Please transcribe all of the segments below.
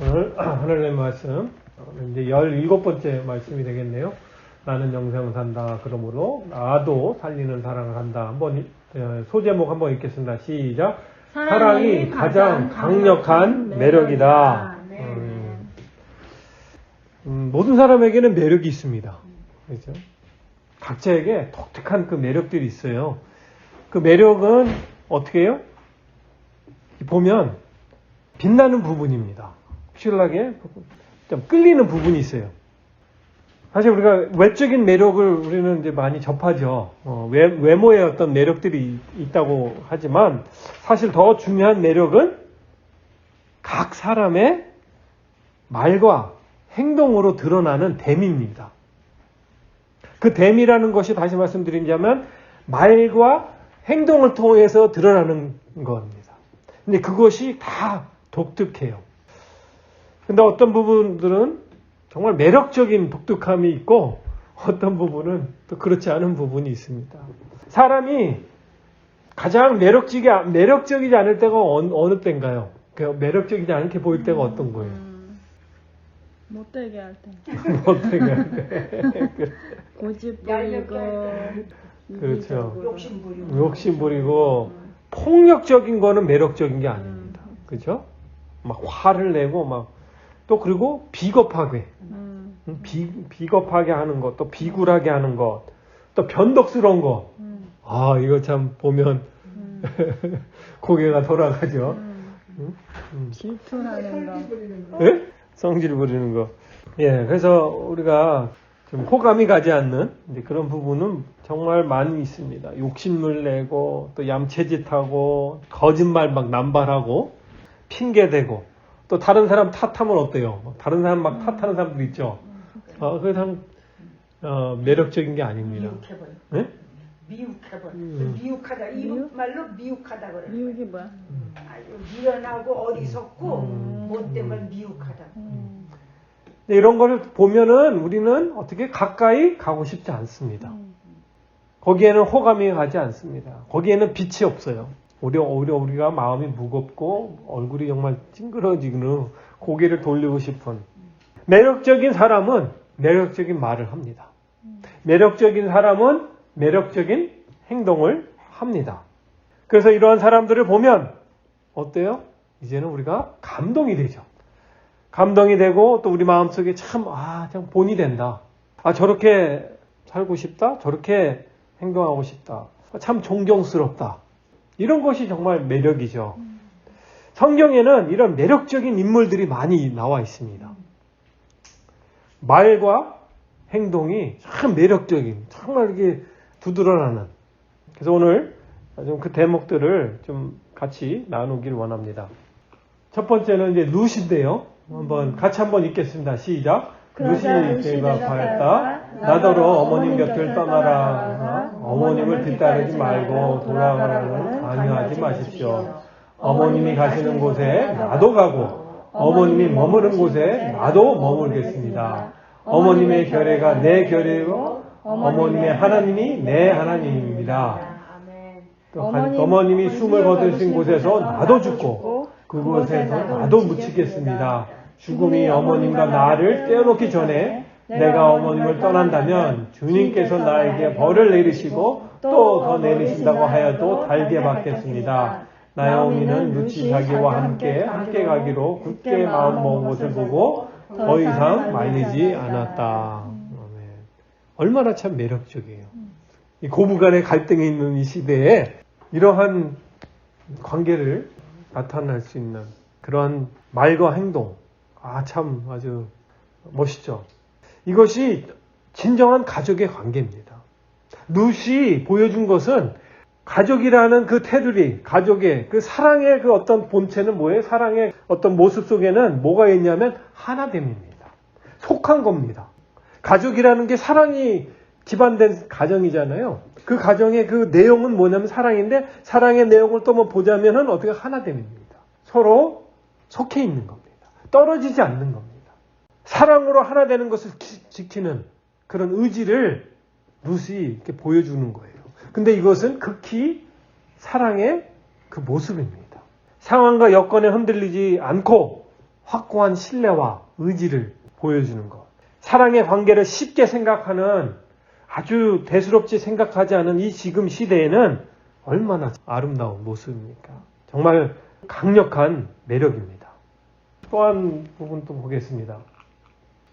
오늘 하늘의 말씀 이제 17번째 말씀이 되겠네요. 나는 영생을 산다. 그러므로 나도 살리는 사랑을 한다. 한번 소제목 한번 읽겠습니다. 시작. 사랑이 가장 강력한 매력이다. 모든 사람에게는 매력이 있습니다. 그렇죠? 각자에게 독특한 그 매력들이 있어요. 그 매력은 어떻게 해요? 보면 빛나는 부분입니다. 확실하게 좀 끌리는 부분이 있어요. 사실 우리가 외적인 매력을 우리는 이제 많이 접하죠. 외모에 어떤 매력들이 있다고 하지만 사실 더 중요한 매력은 각 사람의 말과 행동으로 드러나는 됨입니다. 그 됨이라는 것이 다시 말씀드리자면 말과 행동을 통해서 드러나는 겁니다. 근데 그것이 다 독특해요. 근데 어떤 부분들은 정말 매력적인 독특함이 있고 어떤 부분은 또 그렇지 않은 부분이 있습니다. 사람이 가장 매력적이지 않을 때가 어느 때인가요? 매력적이지 않게 보일 때가 어떤 거예요? 못되게 할 때. 못되게 할 때. 고집 부리고. 그렇죠. 욕심 욕심 부리고 폭력적인 거는 매력적인 게 아닙니다. 그렇죠? 막 화를 내고 막 또 그리고 비겁하게 비겁하게 하는 것, 또 비굴하게 하는 것, 또 변덕스러운 것. 아, 이거 참 보면 고개가 돌아가죠. 질투하는 거. 예? 성질 부리는 거. 예, 그래서 우리가 좀 호감이 가지 않는 이제 그런 부분은 정말 많이 있습니다. 욕심을 내고 또 얌체짓하고 거짓말 막 남발하고 핑계대고 또 다른 사람 탓하면 어때요? 다른 사람 막 탓하는 사람들 있죠. 그 사람 매력적인 게 아닙니다. 미혹해버려. 네? 미혹해버려. 미혹하다. 이웃 말로 미혹하다 그래. 미혹이 뭐야? 아주 미련하고 어리석고 못된 걸 미혹하다. 이런 걸 보면은 우리는 어떻게 가까이 가고 싶지 않습니다. 거기에는 호감이 가지 않습니다. 거기에는 빛이 없어요. 오히려 우리가 마음이 무겁고 얼굴이 정말 찡그러지는 고개를 돌리고 싶은 매력적인 사람은 매력적인 말을 합니다. 매력적인 사람은 매력적인 행동을 합니다. 그래서 이러한 사람들을 보면 어때요? 이제는 우리가 감동이 되죠. 감동이 되고 또 우리 마음속에 참 본이 된다. 저렇게 살고 싶다. 저렇게 행동하고 싶다. 참 존경스럽다. 이런 것이 정말 매력이죠. 성경에는 이런 매력적인 인물들이 많이 나와 있습니다. 말과 행동이 참 매력적인, 정말 이게 두드러나는. 그래서 오늘 좀 그 대목들을 좀 같이 나누길 원합니다. 첫 번째는 이제 룻인데요. 같이 한번 읽겠습니다. 시작. 룻이 대답하였다. 나더러 어머님 곁을 떠나라. 어머님을 뒤따르지 말고 돌아가라는 강요하지 마십시오. 어머님이 가시는 곳에 나도 가고 어머님이 머무는 곳에 나도 머물겠습니다. 어머님의 결례가 내 결례고 어머님의 하나님이 내 하나님입니다. 또 어머님이 숨을 거두신 곳에서 나도 죽고 그곳에서 나도 묻히겠습니다. 죽음이 어머님과 나를 떼어놓기 전에 내가 어머님을 떠난다면 주님께서 나에게 벌을 내리시고 또 더 내리신다고 하여도 달게 받겠습니다. 나오미는 룻이 자기와 함께 가기로 굳게 마음 먹은 것을 보고 더 이상 말리지 않았다. 얼마나 참 매력적이에요. 이 고부간의 갈등이 있는 이 시대에 이러한 관계를 나타낼 수 있는 그러한 말과 행동. 참 아주 멋있죠. 이것이 진정한 가족의 관계입니다. 룻이 보여준 것은 가족이라는 그 테두리, 가족의 그 사랑의 그 어떤 본체는 뭐예요? 사랑의 어떤 모습 속에는 뭐가 있냐면 하나됨입니다. 속한 겁니다. 가족이라는 게 사랑이 기반된 가정이잖아요. 그 가정의 그 내용은 뭐냐면 사랑인데 사랑의 내용을 또 보자면은 어떻게 하나됨입니다. 서로 속해 있는 겁니다. 떨어지지 않는 겁니다. 사랑으로 하나 되는 것을 지키는 그런 의지를 룻이 이렇게 보여주는 거예요. 근데 이것은 극히 사랑의 그 모습입니다. 상황과 여건에 흔들리지 않고 확고한 신뢰와 의지를 보여주는 것. 사랑의 관계를 쉽게 생각하는, 아주 대수롭지 생각하지 않은 이 지금 시대에는 얼마나 아름다운 모습입니까? 정말 강력한 매력입니다. 또 한 부분 또 보겠습니다.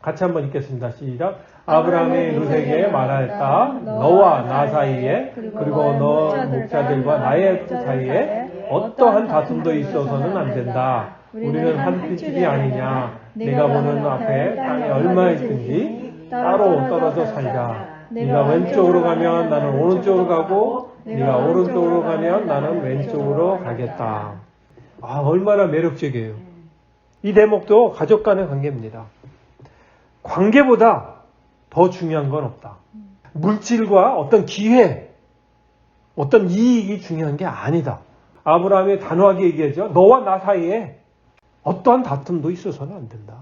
같이 한번 읽겠습니다. 시작. 아브라함이 룻에게 말하였다. 너와 나 사이에, 그리고 너 목자들과 나의 사이에 어떠한 다툼도 있어서는 안 된다. 우리는 한 피줄이 아니냐. 네가 보는 앞에 땅이 얼마 있든지 따로 떨어져 살자. 네가 왼쪽으로 가면 나는 오른쪽으로 가고, 네가 오른쪽으로 가면 나는 왼쪽으로 가겠다. 아, 얼마나 매력적이에요. 이 대목도 가족 간의 관계입니다. 관계보다 더 중요한 건 없다. 물질과 어떤 기회, 어떤 이익이 중요한 게 아니다. 아브라함이 단호하게 얘기하죠. 너와 나 사이에 어떠한 다툼도 있어서는 안 된다.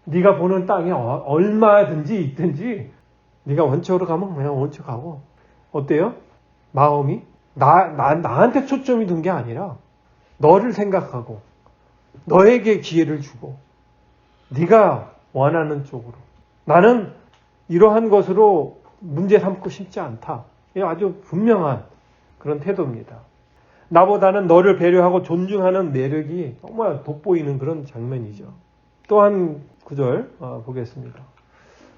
네가 보는 땅에 얼마든지 있든지 네가 원쪽으로 가면 그냥 원쪽 가고. 어때요? 마음이 나한테 초점이 둔 게 아니라 너를 생각하고 너에게 기회를 주고 네가 원하는 쪽으로. 나는 이러한 것으로 문제 삼고 싶지 않다. 이게 아주 분명한 그런 태도입니다. 나보다는 너를 배려하고 존중하는 매력이 정말 돋보이는 그런 장면이죠. 또 한 구절 보겠습니다.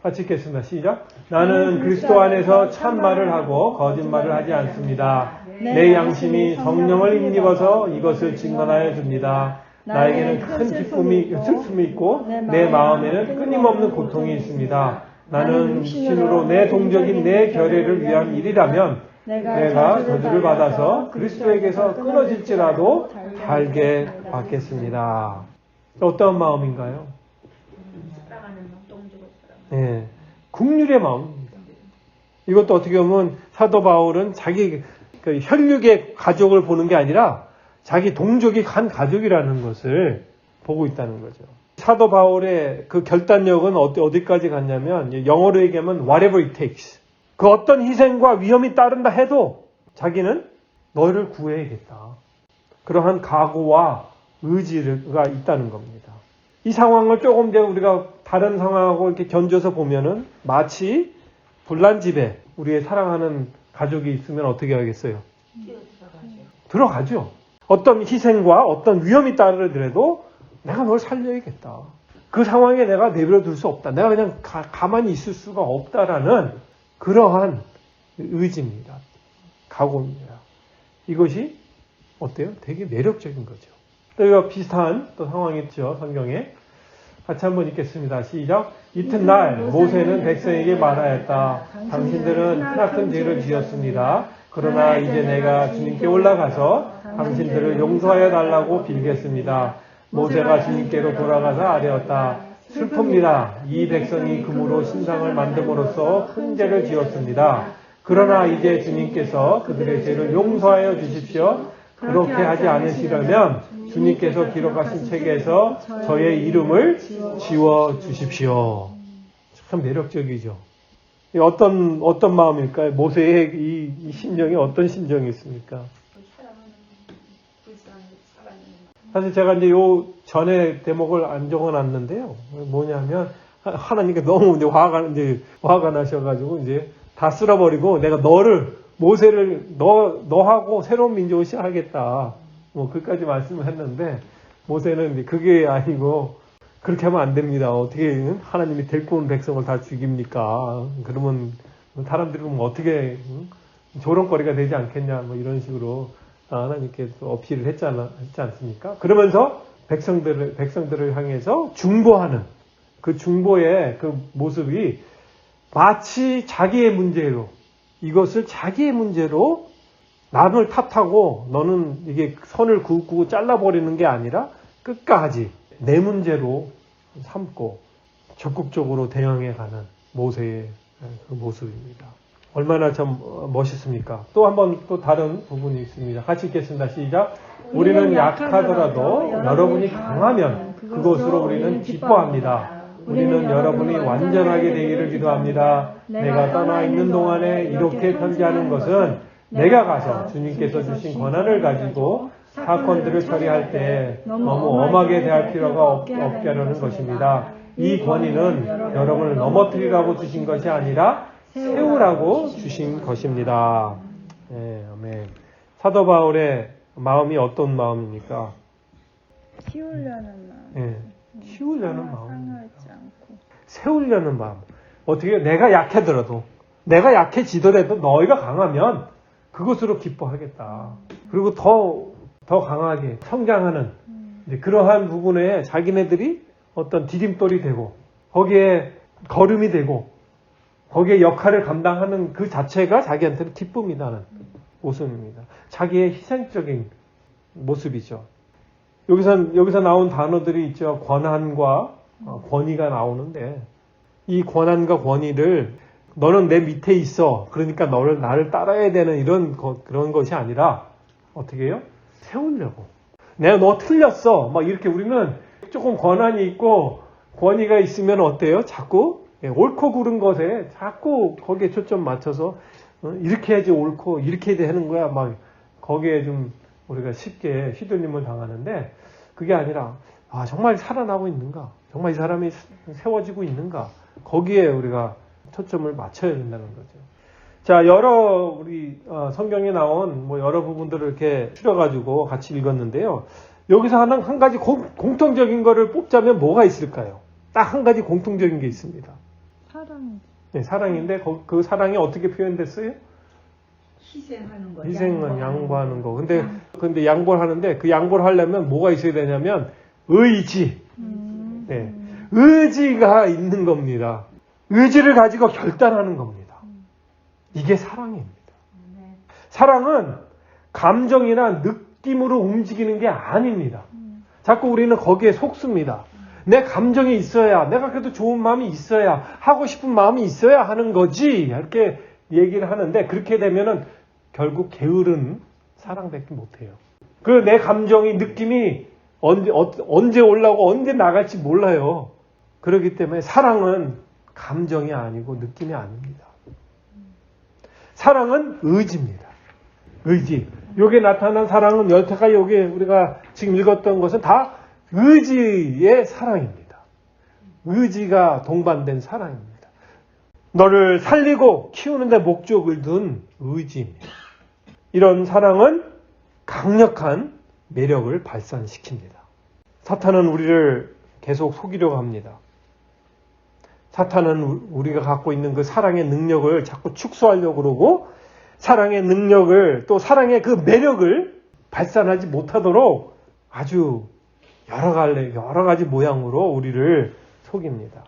같이 읽겠습니다. 시작. 나는 그리스도 안에서 참말을 하고 거짓말을 하지 않습니다. 내 양심이 성령을 힘입어서 이것을 증언하여 줍니다. 나에게는 큰 기쁨이, 슬픔이 있고 내 마음에는 끊임없는 고통이 있습니다. 나는 신으로 내 동족인 내 결례를 위한 일이라면 내가 저주를 받아서 그리스도에게서 끊어질지라도 달게 받겠습니다. 어떤 마음인가요? 네, 국률의 마음입니다. 이것도 어떻게 보면 사도 바울은 자기 그 혈육의 가족을 보는 게 아니라 자기 동족이 한 가족이라는 것을 보고 있다는 거죠. 사도 바울의 그 결단력은 어디까지 갔냐면, 영어로 얘기하면 whatever it takes. 그 어떤 희생과 위험이 따른다 해도 자기는 너를 구해야겠다. 그러한 각오와 의지가 있다는 겁니다. 이 상황을 조금 더 우리가 다른 상황하고 이렇게 견줘서 보면은 마치 불난 집에 우리의 사랑하는 가족이 있으면 어떻게 하겠어요? 들어가죠. 어떤 희생과 어떤 위험이 따르더라도 내가 널 살려야겠다. 그 상황에 내가 내버려 둘 수 없다. 내가 그냥 가만히 있을 수가 없다라는 그러한 의지입니다. 각오입니다. 이것이 어때요? 되게 매력적인 거죠. 또 이거 비슷한 또 상황이 있죠. 성경에. 같이 한번 읽겠습니다. 시작. 이튿날 모세는 백성에게 말하였다. 당신들은 크나큰 죄를 지었습니다. 그러나 이제 내가 주님께 올라가서 당신들을 용서하여 달라고 빌겠습니다. 모세가 주님께로 돌아가서 아뢰었다. 슬픕니다. 이 백성이 금으로 신상을 만듦으로써 큰 죄를 지었습니다. 그러나 이제 주님께서 그들의 죄를 용서하여 주십시오. 그렇게 하지 않으시려면 주님께서 기록하신 책에서 저의 이름을 지워 주십시오. 참 매력적이죠. 어떤 마음일까요? 모세의 이 심정이 어떤 심정이었습니까? 사실 제가 이제 요 전에 대목을 안 적어놨는데요. 뭐냐면 하나님께 너무 이제 화가 나셔가지고 이제 다 쓸어버리고 내가 모세를 너하고 새로운 민족을 시작하겠다. 뭐 그까지 말씀을 했는데 모세는 이제 그게 아니고 그렇게 하면 안 됩니다. 어떻게 하나님이 데리고 온 백성을 다 죽입니까? 그러면 사람들이 보면 어떻게 조롱거리가 되지 않겠냐? 뭐 이런 식으로 하나님께 어필을 했지 않습니까? 그러면서 백성들을 향해서 중보하는 그 중보의 그 모습이 마치 자기의 문제로 이것을 자기의 문제로 남을 탓하고 너는 이게 선을 긋고 잘라버리는 게 아니라 끝까지 내 문제로 삼고 적극적으로 대응해가는 모세의 그 모습입니다. 얼마나 참 멋있습니까? 또 한번 또 다른 부분이 있습니다. 같이 읽겠습니다. 시작. 우리는 약하더라도 여러분이 강하면 그것으로 우리는 기뻐합니다. 우리는 여러분이 완전하게 되기를 기도합니다. 내가 떠나 있는 동안에 이렇게 편지하는 것은 내가 가서 주님께서 주신 권한을 가지고 사건들을 처리할 때 너무 엄하게 대할 필요가 없게 하려는 것입니다. 이 권위는 여러분을 넘어뜨리라고 주신 것이 아니라 세우라고 주신 것입니다. 네, 아멘. 사도 바울의 마음이 어떤 마음입니까? 키우려는 마음. 네, 키우려는 마음. 상하지 않고. 세우려는 마음. 어떻게 내가 약해더라도 내가 약해지더라도 너희가 강하면 그것으로 기뻐하겠다. 그리고 더 강하게 성장하는 이제 그러한 부분에 자기네들이 어떤 디딤돌이 되고 거기에 걸음이 되고 거기에 역할을 감당하는 그 자체가 자기한테는 기쁨이 나는 모습입니다. 자기의 희생적인 모습이죠. 여기서 나온 단어들이 있죠. 권한과 권위가 나오는데 이 권한과 권위를 너는 내 밑에 있어. 그러니까 나를 따라야 되는 그런 것이 아니라 어떻게 해요? 세우려고. 내가 너 틀렸어. 막 이렇게 우리는 조금 권한이 있고 권위가 있으면 어때요? 자꾸 옳고 그른 것에 자꾸 거기에 초점 맞춰서 이렇게 해야지 옳고 이렇게 해야 되는 거야. 막 거기에 좀 우리가 쉽게 휘둘림을 당하는데 그게 아니라 정말 살아나고 있는가? 정말 이 사람이 세워지고 있는가? 거기에 우리가 초점을 맞춰야 된다는 거죠. 자, 우리 성경에 나온 여러 부분들을 이렇게 추려가지고 같이 읽었는데요. 여기서 한 가지 공통적인 거를 뽑자면 뭐가 있을까요? 딱 한 가지 공통적인 게 있습니다. 사랑. 네, 사랑인데 그 사랑이 어떻게 표현됐어요? 희생하는 거. 희생은 양보하는 거. 근데 양보를 하는데 그 양보를 하려면 뭐가 있어야 되냐면 의지. 네, 의지가 있는 겁니다. 의지를 가지고 결단하는 겁니다. 이게 사랑입니다. 사랑은 감정이나 느낌으로 움직이는 게 아닙니다. 자꾸 우리는 거기에 속습니다. 내 감정이 있어야, 내가 그래도 좋은 마음이 있어야, 하고 싶은 마음이 있어야 하는 거지. 이렇게 얘기를 하는데 그렇게 되면은 결국 게으른 사랑밖에 못해요. 그 내 감정이, 느낌이 언제 올라오고 언제 나갈지 몰라요. 그렇기 때문에 사랑은 감정이 아니고 느낌이 아닙니다. 사랑은 의지입니다. 의지. 여기에 나타난 사랑은 여태까지 여기 우리가 지금 읽었던 것은 다 의지의 사랑입니다. 의지가 동반된 사랑입니다. 너를 살리고 키우는 데 목적을 둔 의지입니다. 이런 사랑은 강력한 매력을 발산시킵니다. 사탄은 우리를 계속 속이려고 합니다. 사탄은 우리가 갖고 있는 그 사랑의 능력을 자꾸 축소하려고 그러고 사랑의 능력을 또 사랑의 그 매력을 발산하지 못하도록 아주 여러 가지 모양으로 우리를 속입니다.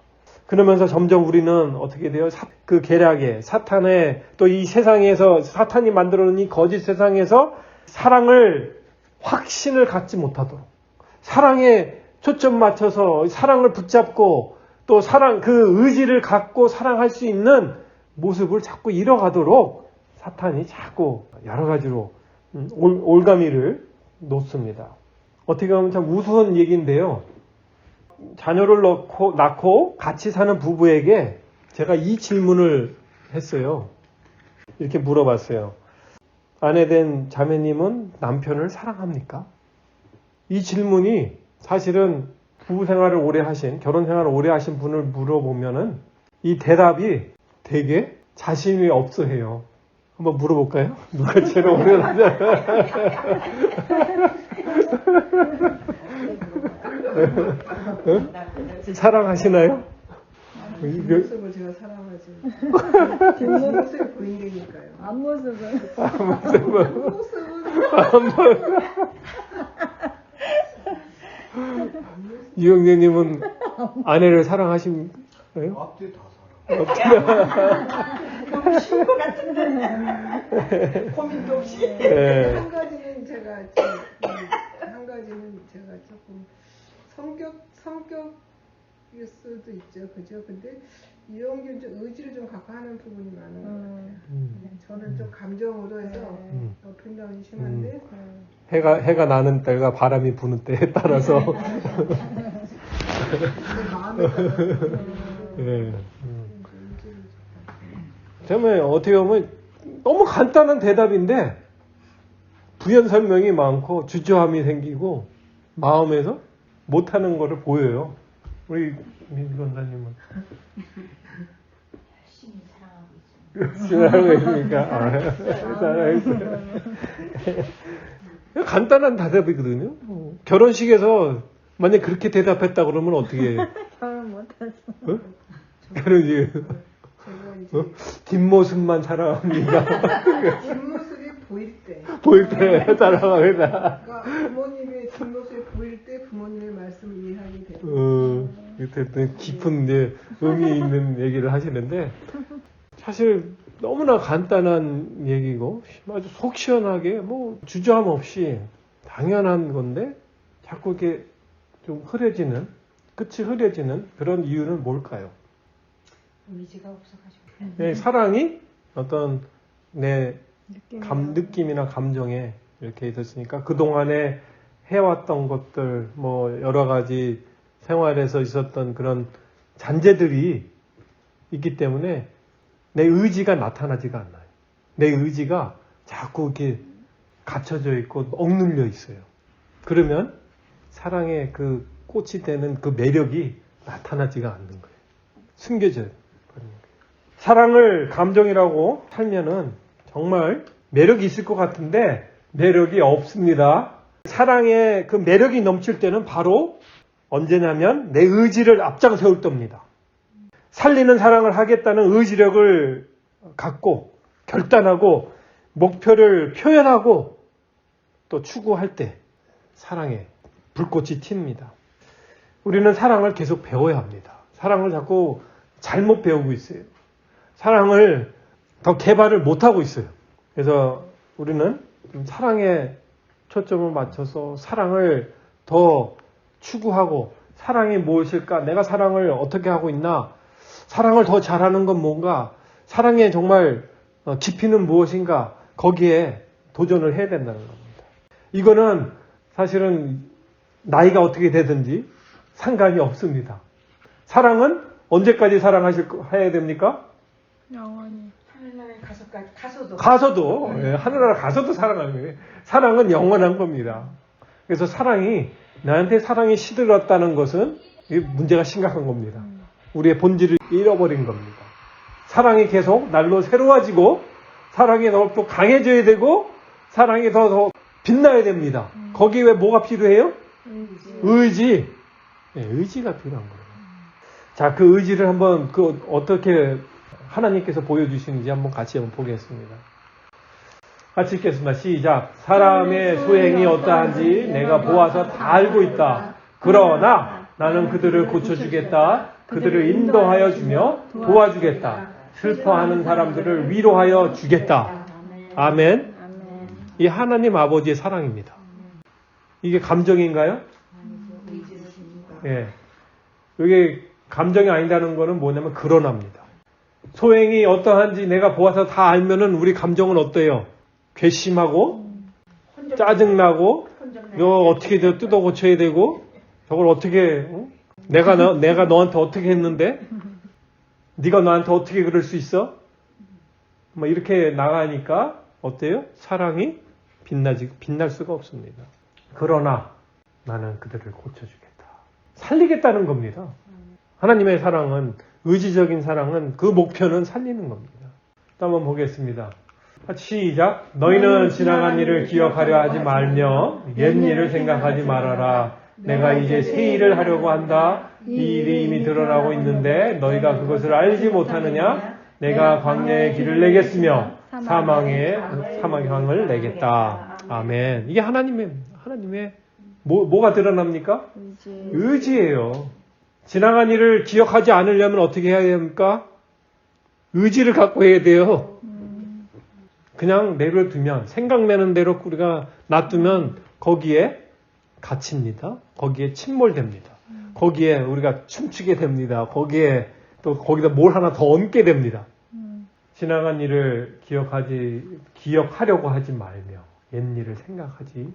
그러면서 점점 우리는 어떻게 돼요? 그 계략에 사탄의 또 이 세상에서 사탄이 만들어놓은 이 거짓 세상에서 사랑을 확신을 갖지 못하도록 사랑에 초점 맞춰서 사랑을 붙잡고 또 그 의지를 갖고 사랑할 수 있는 모습을 자꾸 잃어가도록 사탄이 자꾸 여러 가지로 올가미를 놓습니다. 어떻게 보면 참 우스운 얘기인데요. 자녀를 낳고 같이 사는 부부에게 제가 이 질문을 했어요. 이렇게 물어봤어요. 아내된 자매님은 남편을 사랑합니까? 이 질문이 사실은 부부 생활을 오래 하신, 결혼 생활을 오래 하신 분을 물어보면은 이 대답이 되게 자신이 없어 해요. 한번 물어볼까요? 누가 제일 오래 하냐? 사랑하시나요? 뒷모습을 제가 사랑하지. 뒷모습이 보인다니까요. 앞모습은. 이영재님은 아내를 사랑하시나요? 앞뒤 다 사랑. 너무 쉬운 것 같은데 고민도 없이. 네. 한 가지는 제가 조금 성격일 수도 있죠, 그죠? 근데 이용균 좀 의지를 좀 갖고 하는 부분이 많은 것 같아요. 저는 좀 감정으로 해서 어펜다운이 심한데 해가 나는 때가 바람이 부는 때에 따라서 내 마음에 따라서 네. 정말 어떻게 보면 너무 간단한 대답인데 부연 설명이 많고 주저함이 생기고 마음에서 못하는 거를 보여요. 우리 민 권사님은 열심히 사랑하고 있습니까? 사랑하고 있어요. 간단한 대답이거든요. 결혼식에서 만약 그렇게 대답했다 그러면 어떻게 해요? 결혼 못해서. 결혼식 뒷모습만 사랑합니다. 뒷모습이 보일 때. 보일 때 사랑합니다. 그러니까 부모님의 뒷모습이 보일 때 부모님의 말씀을 이해하게 되고. 그때 깊은 이제 의미 있는 얘기를 하시는데 사실 너무나 간단한 얘기고 아주 속 시원하게 뭐 주저함 없이 당연한 건데 자꾸 이렇게 좀 흐려지는 끝이 흐려지는 그런 이유는 뭘까요? 의지가 없어가지고. 네, 사랑이 어떤 내 느낌이나 감정에 이렇게 있었으니까 그동안에 해왔던 것들 뭐 여러 가지 생활에서 있었던 그런 잔재들이 있기 때문에 내 의지가 나타나지가 않아요. 내 의지가 자꾸 이렇게 갇혀져 있고 억눌려 있어요. 그러면 사랑의 그 꽃이 되는 그 매력이 나타나지가 않는 거예요. 숨겨져요. 사랑을 감정이라고 살면은 정말 매력이 있을 것 같은데 매력이 없습니다. 사랑의 그 매력이 넘칠 때는 바로 언제냐면 내 의지를 앞장세울 때입니다. 살리는 사랑을 하겠다는 의지력을 갖고 결단하고 목표를 표현하고 또 추구할 때 사랑의 불꽃이 튑니다. 우리는 사랑을 계속 배워야 합니다. 사랑을 자꾸 잘못 배우고 있어요. 사랑을 더 개발을 못하고 있어요. 그래서 우리는 좀 사랑에 초점을 맞춰서 사랑을 더 추구하고 사랑이 무엇일까? 내가 사랑을 어떻게 하고 있나? 사랑을 더 잘하는 건 뭔가? 사랑의 정말 깊이는 무엇인가? 거기에 도전을 해야 된다는 겁니다. 이거는 사실은 나이가 어떻게 되든지 상관이 없습니다. 사랑은 언제까지 사랑해야 됩니까? 영원히. 하늘나라에 가서도. 가서도, 하늘나라 가서도 사랑합니다. 사랑은 영원한 겁니다. 그래서 나한테 사랑이 시들었다는 것은 문제가 심각한 겁니다. 우리의 본질을 잃어버린 겁니다. 사랑이 계속 날로 새로워지고 사랑이 더 또 강해져야 되고 사랑이 더 빛나야 됩니다. 거기에 왜 뭐가 필요해요? 의지. 네, 의지가 필요한 거예요. 자, 그 의지를 한번 어떻게 하나님께서 보여주시는지 한번 같이 한번 보겠습니다. 같이 읽겠습니다. 시작. 사람의 소행이 어떠한지 내가 보아서 다 알고 있다. 그러나 나는 그들을 고쳐주겠다. 그들을 인도하여 주며 도와주겠다. 슬퍼하는 사람들을 위로하여 주겠다. 아멘. 이 하나님 아버지의 사랑입니다. 이게 감정인가요? 예. 이게 감정이 아니라는 거는 뭐냐면 그러나입니다. 소행이 어떠한지 내가 보아서 다 알면은 우리 감정은 어때요? 괘씸하고 짜증나고 이거 어떻게 뜯어 고쳐야 되고 저걸 어떻게 내가 너한테 어떻게 했는데 네가 나한테 어떻게 그럴 수 있어? 뭐 이렇게 나가니까 어때요? 사랑이 빛날 수가 없습니다. 그러나 나는 그들을 고쳐주겠다. 살리겠다는 겁니다. 하나님의 사랑은 의지적인 사랑은 그 목표는 살리는 겁니다. 또 한번 보겠습니다. 시작. 너희는 지나간 일을 기억하려 하지 말며 옛 일을 생각하지 말아라. 내가 이제 새 일을 하려고 한다. 이 일이 이미 드러나고 있는데 너희가 그것을 알지 못하느냐? 내가 광야에 길을 내겠으며 사망의 강을 내겠다. 아멘. 이게 하나님의 뭐가 드러납니까? 의지예요. 지나간 일을 기억하지 않으려면 어떻게 해야 됩니까? 의지를 갖고 해야 돼요. 그냥 내려두면 생각나는 대로 우리가 놔두면 거기에 갇힙니다. 거기에 침몰됩니다. 거기에 우리가 춤추게 됩니다. 거기다 뭘 하나 더 얹게 됩니다. 지나간 일을 기억하려고 하지 말며 옛 일을 생각하지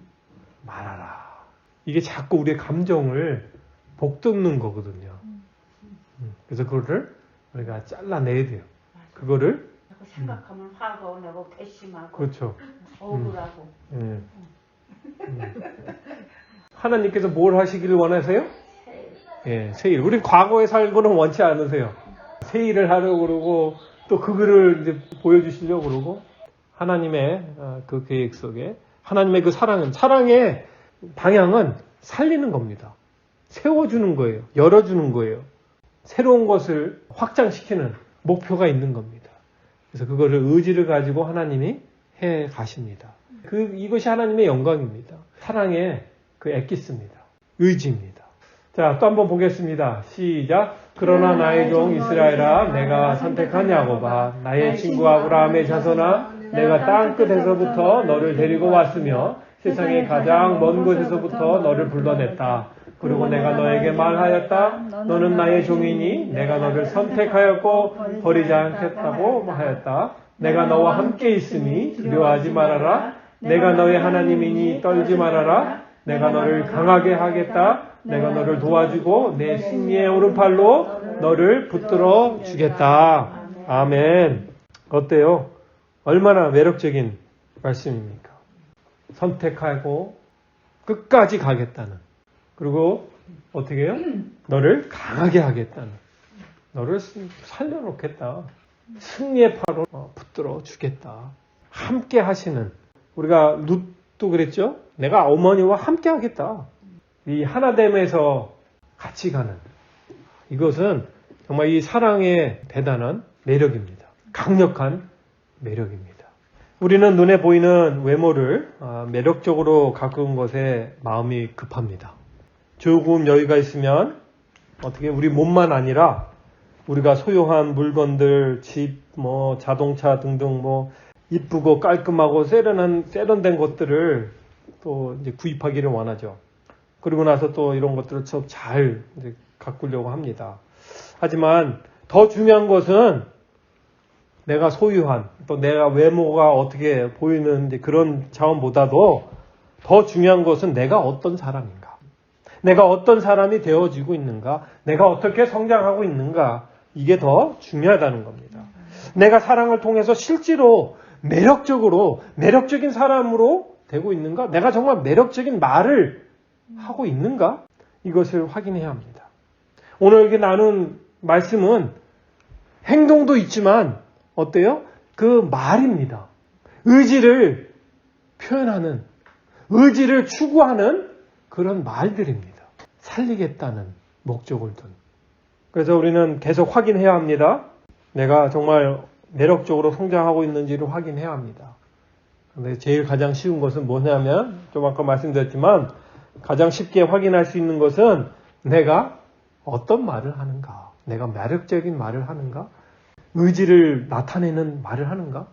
말아라. 이게 자꾸 우리의 감정을 복돋는 거거든요. 그래서 그거를 우리가 잘라내야 돼요. 그거를 자꾸 생각하면 화가 나고 괘씸하고 그렇죠. 억울하고. 하나님께서 뭘 하시기를 원하세요? 예, 새 일. 우리 과거에 살고는 원치 않으세요. 새 일을 하려고 그러고 또 그거를 이제 보여주시려고 그러고 하나님의 그 계획 속에 하나님의 그 사랑의 방향은 살리는 겁니다. 세워주는 거예요. 열어주는 거예요. 새로운 것을 확장시키는 목표가 있는 겁니다. 그래서 그거를 의지를 가지고 하나님이 해 가십니다. 이것이 하나님의 영광입니다. 사랑의 그 엑기스입니다. 의지입니다. 자, 또 한번 보겠습니다. 시작. 그러나 나의 종 이스라엘아, 내가 선택한 야곱아, 나의 친구 아브라함의 자손아, 내가 땅 끝에서부터 너를 데리고 왔으며 세상의 가장 먼 곳에서부터 너를 불러냈다. 그리고 내가 너에게 말하였다. 너는 나의 종이니 내가 너를 선택하였고 버리지 않겠다고 하였다. 내가 너와 함께 있으니 두려워하지 말아라. 내가 너의 하나님이니 떨지 말아라. 내가 너를 강하게 하겠다. 내가 너를 도와주고 내 승리의 오른팔로 너를 붙들어 주겠다. 아멘. 어때요? 얼마나 매력적인 말씀입니까? 선택하고 끝까지 가겠다는. 그리고 어떻게 해요? 너를 강하게 하겠다는. 너를 살려놓겠다. 승리의 팔로 붙들어 주겠다. 함께 하시는. 우리가 룻도 그랬죠? 내가 어머니와 함께 하겠다. 이 하나됨에서 같이 가는. 이것은 정말 이 사랑의 대단한 매력입니다. 강력한 매력입니다. 우리는 눈에 보이는 외모를 매력적으로 가꾸는 것에 마음이 급합니다. 조금 여유가 있으면 어떻게 우리 몸만 아니라 우리가 소유한 물건들, 집, 자동차 등등 이쁘고 깔끔하고 세련된 것들을 또 이제 구입하기를 원하죠. 그리고 나서 또 이런 것들을 잘 이제 가꾸려고 합니다. 하지만 더 중요한 것은 내가 소유한 또 내가 외모가 어떻게 보이는 그런 차원보다도 더 중요한 것은 내가 어떤 사람인가, 내가 어떤 사람이 되어지고 있는가, 내가 어떻게 성장하고 있는가, 이게 더 중요하다는 겁니다. 내가 사랑을 통해서 실제로 매력적인 사람으로 되고 있는가, 내가 정말 매력적인 말을 하고 있는가, 이것을 확인해야 합니다. 오늘 이렇게 나눈 말씀은 행동도 있지만 어때요? 그 말입니다. 의지를 표현하는, 의지를 추구하는 그런 말들입니다. 살리겠다는 목적을 둔. 그래서 우리는 계속 확인해야 합니다. 내가 정말 매력적으로 성장하고 있는지를 확인해야 합니다. 근데 제일 가장 쉬운 것은 뭐냐면, 좀 아까 말씀드렸지만 가장 쉽게 확인할 수 있는 것은 내가 어떤 말을 하는가, 내가 매력적인 말을 하는가, 의지를 나타내는 말을 하는가.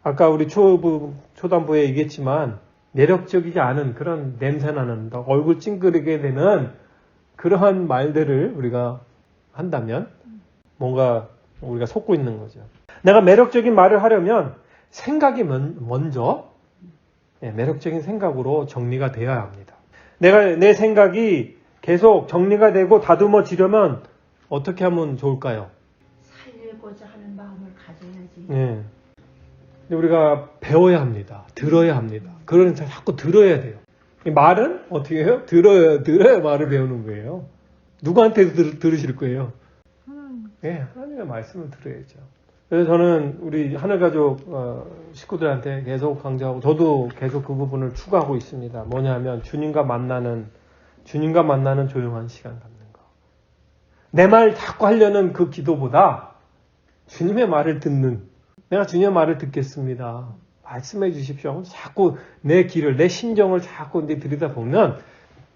아까 우리 초단부에 얘기했지만 매력적이지 않은 그런 냄새나는, 얼굴 찡그리게 되는 그러한 말들을 우리가 한다면 뭔가 우리가 속고 있는 거죠. 내가 매력적인 말을 하려면 생각이 먼저 매력적인 생각으로 정리가 되어야 합니다. 내 생각이 계속 정리가 되고 다듬어지려면 어떻게 하면 좋을까요? 살리고자 하는 마음을 가져야지. 네. 우리가 배워야 합니다. 들어야 합니다. 그러니까 자꾸 들어야 돼요. 말은 어떻게 해요? 들어야 말을 배우는 거예요. 누구한테 들으실 거예요? 네, 하나님의 말씀을 들어야죠. 그래서 저는 우리 하늘가족 식구들한테 계속 강조하고, 저도 계속 그 부분을 추구하고 있습니다. 뭐냐면 주님과 만나는 조용한 시간 갖는 거. 내 말 자꾸 하려는 그 기도보다 주님의 말을 듣는, 내가 주님의 말을 듣겠습니다, 말씀해 주십시오 하고 자꾸 내 길을, 내 심정을 자꾸 이제 들여다보면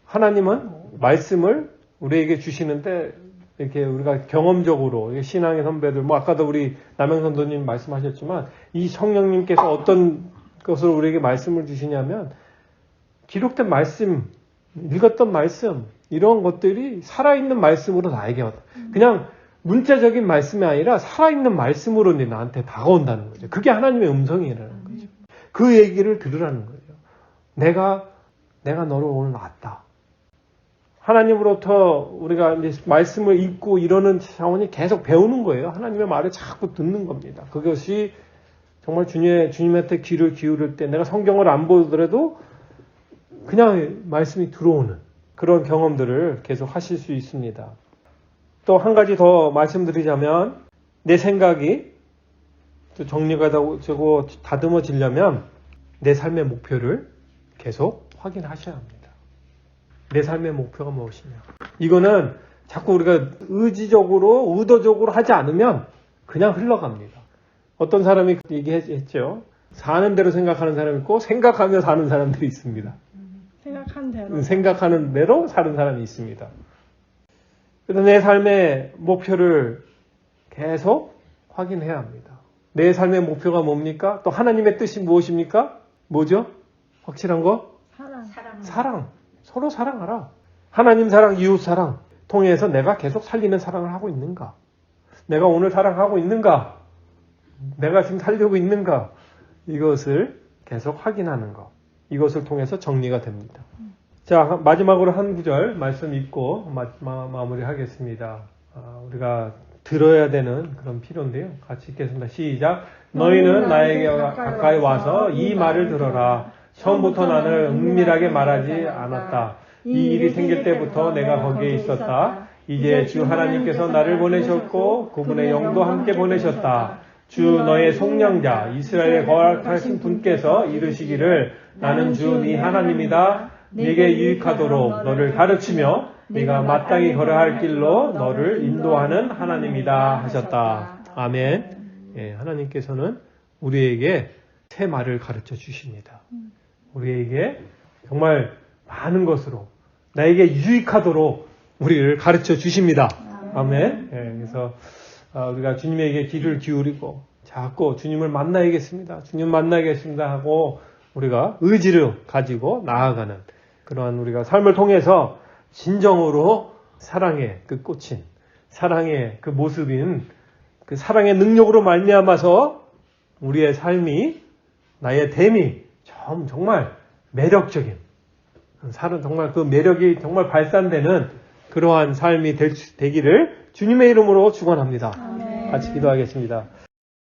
하나님은 말씀을 우리에게 주시는데, 이렇게 우리가 경험적으로 신앙의 선배들, 아까도 우리 남영 선도님 말씀하셨지만 이 성령님께서 어떤 것을 우리에게 말씀을 주시냐면 기록된 말씀, 읽었던 말씀, 이런 것들이 살아있는 말씀으로 나에게 왔다. 그냥 문자적인 말씀이 아니라 살아있는 말씀으로 나한테 다가온다는 거죠. 그게 하나님의 음성이라는 거죠. 그 얘기를 들으라는 거죠. 내가 너를 오늘 낳았다. 하나님으로부터 우리가 이제 말씀을 읽고 이러는 차원이 계속 배우는 거예요. 하나님의 말을 자꾸 듣는 겁니다. 그것이 정말 주님한테 귀를 기울일 때 내가 성경을 안 보더라도 그냥 말씀이 들어오는 그런 경험들을 계속 하실 수 있습니다. 또 한 가지 더 말씀드리자면 내 생각이 또 정리가 되고 다듬어지려면 내 삶의 목표를 계속 확인하셔야 합니다. 내 삶의 목표가 무엇이냐. 이거는 자꾸 우리가 의도적으로 하지 않으면 그냥 흘러갑니다. 어떤 사람이 얘기했죠. 사는 대로 생각하는 사람이 있고 생각하며 사는 사람들이 있습니다. 생각하는 대로 사는 사람이 있습니다. 그래서 내 삶의 목표를 계속 확인해야 합니다. 내 삶의 목표가 뭡니까? 또 하나님의 뜻이 무엇입니까? 뭐죠? 확실한 거? 사랑. 서로 사랑하라. 하나님 사랑, 이웃 사랑 통해서 내가 계속 살리는 사랑을 하고 있는가? 내가 오늘 사랑하고 있는가? 내가 지금 살려고 있는가? 이것을 계속 확인하는 것. 이것을 통해서 정리가 됩니다. 자, 마지막으로 한 구절 말씀 읽고 마무리하겠습니다. 우리가 들어야 되는 그런 필요인데요. 같이 읽겠습니다. 시작. 너희는 나에게 가까이 와서 이 말을 들어라. 처음부터 나는 은밀하게 말하지 않았다. 이 일이 생길 때부터 내가 거기에 있었다. 이제 주 하나님께서 나를 보내셨고 그분의 영도 함께 보내셨다. 주 너의 속량자 이스라엘에 거하신 분께서 이르시기를 나는 주 네 하나님이다. 네게 유익하도록 너를 가르치며 네가 마땅히 걸어야 할 길로 너를 인도하는 하나님이다 하셨다. 아멘. 예, 하나님께서는 우리에게 새 말을 가르쳐 주십니다. 우리에게 정말 많은 것으로 나에게 유익하도록 우리를 가르쳐 주십니다. 아멘. 예, 그래서 우리가 주님에게 귀를 기울이고 자꾸 주님을 만나야겠습니다. 주님 만나야겠습니다 하고 우리가 의지를 가지고 나아가는 그러한 우리가 삶을 통해서 진정으로 사랑의 그 꽃인 사랑의 그 모습인 그 사랑의 능력으로 말미암아서 우리의 삶이 나의 됨이 정말 매력적인 정말 그 매력이 정말 발산되는 그러한 삶이 되기를 주님의 이름으로 축원합니다. 같이 기도하겠습니다.